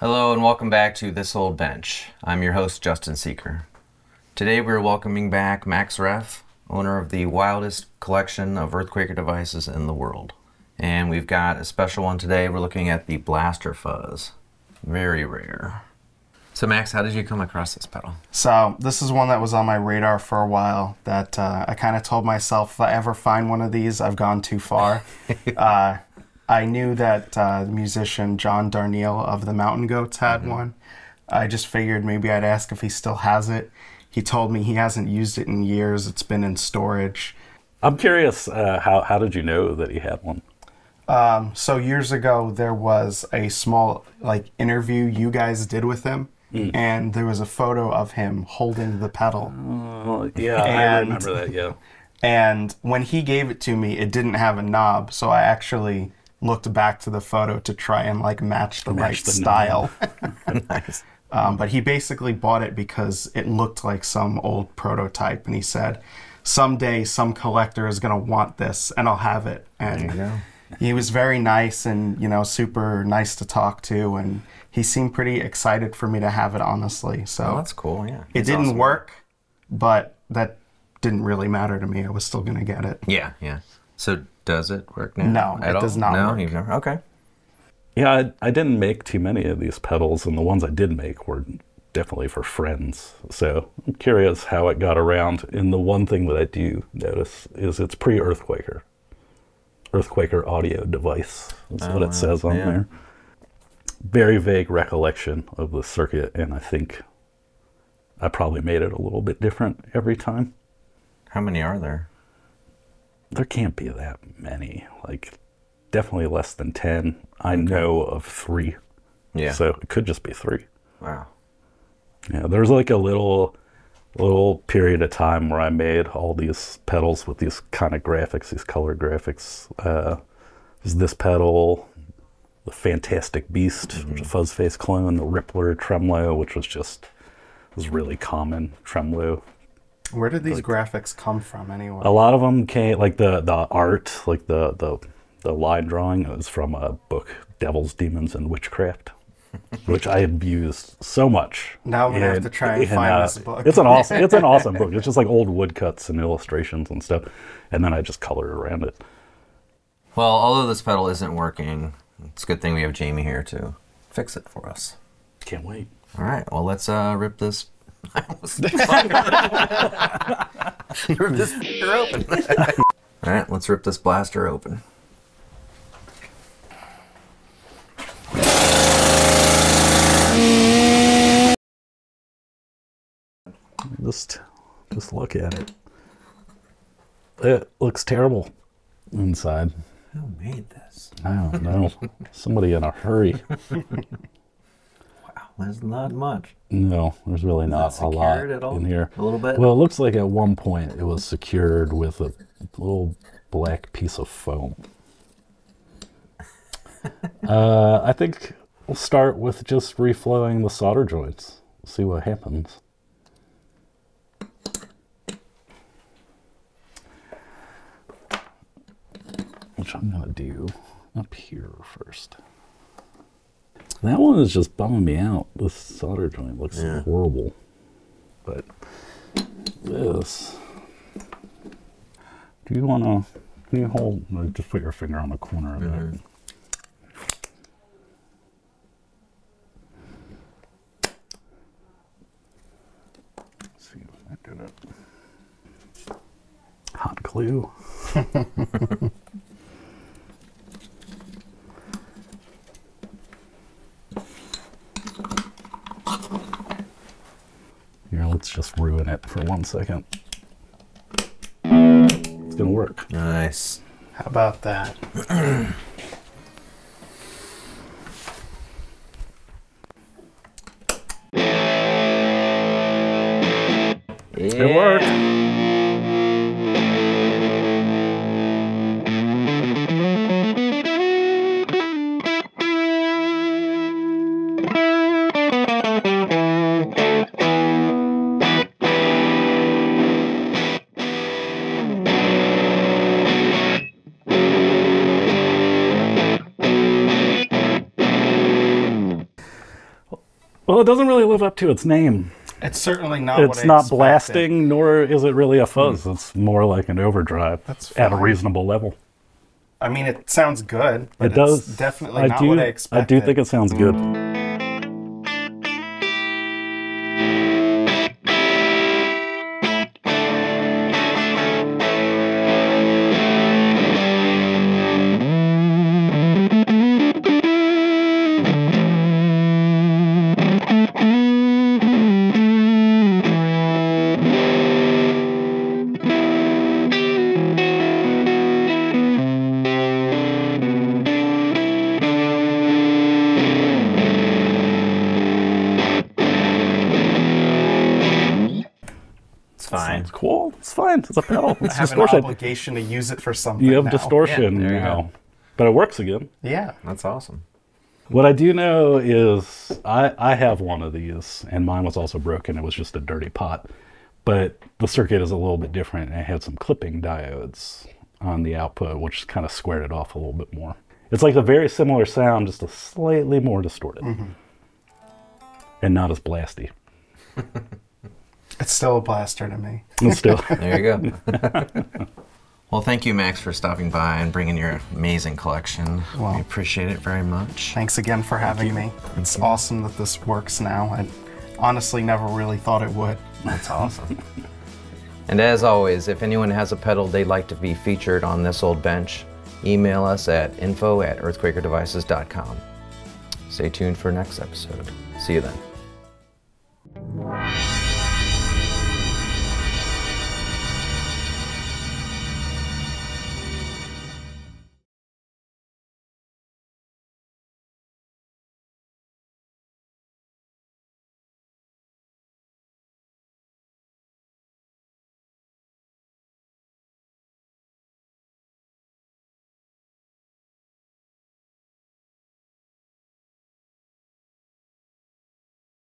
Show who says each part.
Speaker 1: Hello and welcome back to This Old Bench. I'm your host, Justin Seeker. Today we're welcoming back Max Reff, owner of the wildest collection of EarthQuaker devices in the world. And we've got a special one today. We're looking at the Blaster Fuzz. Very rare. So Max, how did you come across this pedal?
Speaker 2: So this is one that was on my radar for a while that I kind of told myself if I ever find one of these, I've gone too far. I knew that the musician John Darnielle of the Mountain Goats had one. I just figured maybe I'd ask if he still has it. He told me he hasn't used it in years. It's been in storage.
Speaker 3: I'm curious, how did you know that he had one?
Speaker 2: So years ago, there was a small interview you guys did with him. And there was a photo of him holding the pedal.
Speaker 3: Yeah, I remember that, yeah.
Speaker 2: And when he gave it to me, it didn't have a knob, so I actually looked back to the photo to try and match the right style.
Speaker 1: Nice.
Speaker 2: But he basically bought it because it looked like some old prototype, and he said, someday some collector is going to want this, and I'll have it. And
Speaker 1: there you go.
Speaker 2: He was very nice and, super nice to talk to, and he seemed pretty excited for me to have it, honestly. So
Speaker 1: Oh, that's cool, yeah.
Speaker 2: It didn't work, but that didn't really matter to me. I was still going to get it.
Speaker 1: Yeah, yeah. So does it work now?
Speaker 2: No, it does not
Speaker 1: No,
Speaker 2: work.
Speaker 1: you've never? Okay.
Speaker 3: Yeah, I didn't make too many of these pedals, and the ones I did make were definitely for friends. So I'm curious how it got around. And the one thing that I do notice is it's pre-EarthQuaker. EarthQuaker audio device is what it says on there. Very vague recollection of the circuit, and I think I probably made it a little bit different every time.
Speaker 1: How many are there?
Speaker 3: There can't be that many. Definitely less than 10. I know of 3.
Speaker 1: Yeah.
Speaker 3: So it could just be 3.
Speaker 1: Wow.
Speaker 3: Yeah, there's a little period of time where I made all these pedals with these kind of graphics, these color graphics. There's this pedal, the Fantastic Beast, which is a fuzz face clone, the Rippler tremolo, which was really common tremolo.
Speaker 2: Where did these graphics come from, anyway?
Speaker 3: A lot of them came, the art, the line drawing was from a book, Devils, Demons, and Witchcraft, which I had used so much.
Speaker 2: Now I'm gonna have to try and find this book.
Speaker 3: It's an awesome book. It's just old woodcuts and illustrations and stuff, and then I just colored around it.
Speaker 1: Well, although this pedal isn't working, it's a good thing we have Jamie here to fix it for us.
Speaker 3: Can't wait.
Speaker 1: All right, well, let's rip this. Rip this open. All right, let's rip this blaster open.
Speaker 3: Just look at it. It looks terrible inside.
Speaker 1: Who made this?
Speaker 3: I don't know. Somebody in a hurry.
Speaker 1: Wow, there's not much.
Speaker 3: No, there's really not a lot
Speaker 1: at all?
Speaker 3: in here.
Speaker 1: A little bit?
Speaker 3: Well, it looks like at one point it was secured with a little black piece of foam. I think we'll start with just reflowing the solder joints. See what happens. Which I'm gonna do up here first. That one is just bumming me out. This solder joint looks horrible. But this, do you wanna, can you hold, just put your finger on the corner of it. Let's see if I did it. Hot glue. Here, let's just ruin it for 1 second. It's gonna work.
Speaker 1: Nice.
Speaker 2: How about that?
Speaker 3: It worked. Well, it doesn't really live up to its name.
Speaker 2: It's certainly not what I
Speaker 3: It's not
Speaker 2: expected.
Speaker 3: blasting, nor is it really a fuzz. It's more like an overdrive
Speaker 2: That's
Speaker 3: at a
Speaker 2: fine.
Speaker 3: reasonable level.
Speaker 2: I mean, it sounds good, but
Speaker 3: It does.
Speaker 2: it's definitely not what I
Speaker 3: I
Speaker 2: expected.
Speaker 3: do think it sounds good.
Speaker 1: It's fine.
Speaker 3: It's cool. It's fine. It's a pedal.
Speaker 2: I
Speaker 3: It's
Speaker 2: have an
Speaker 3: distortion.
Speaker 2: obligation to use it for something
Speaker 3: You have
Speaker 2: now.
Speaker 3: distortion
Speaker 1: Yeah, there you
Speaker 3: now.
Speaker 1: go.
Speaker 3: But it works again.
Speaker 2: Yeah.
Speaker 1: That's awesome.
Speaker 3: What I do know is I have one of these, and mine was also broken. It was just a dirty pot. But the circuit is a little bit different. It had some clipping diodes on the output, which kind of squared it off a little bit more. It's like a very similar sound, just a slightly more distorted. And not as blasty.
Speaker 2: It's still a blaster to me.
Speaker 3: And still.
Speaker 1: There you go. Well, thank you, Max, for stopping by and bringing your amazing collection.
Speaker 2: Well,
Speaker 1: we appreciate it very much.
Speaker 2: Thanks again for having me. It's awesome that this works now. I honestly never really thought it would.
Speaker 1: That's awesome. And as always, if anyone has a pedal they'd like to be featured on This Old Bench, email us at info@earthquakerdevices.com. Stay tuned for next episode. See you then.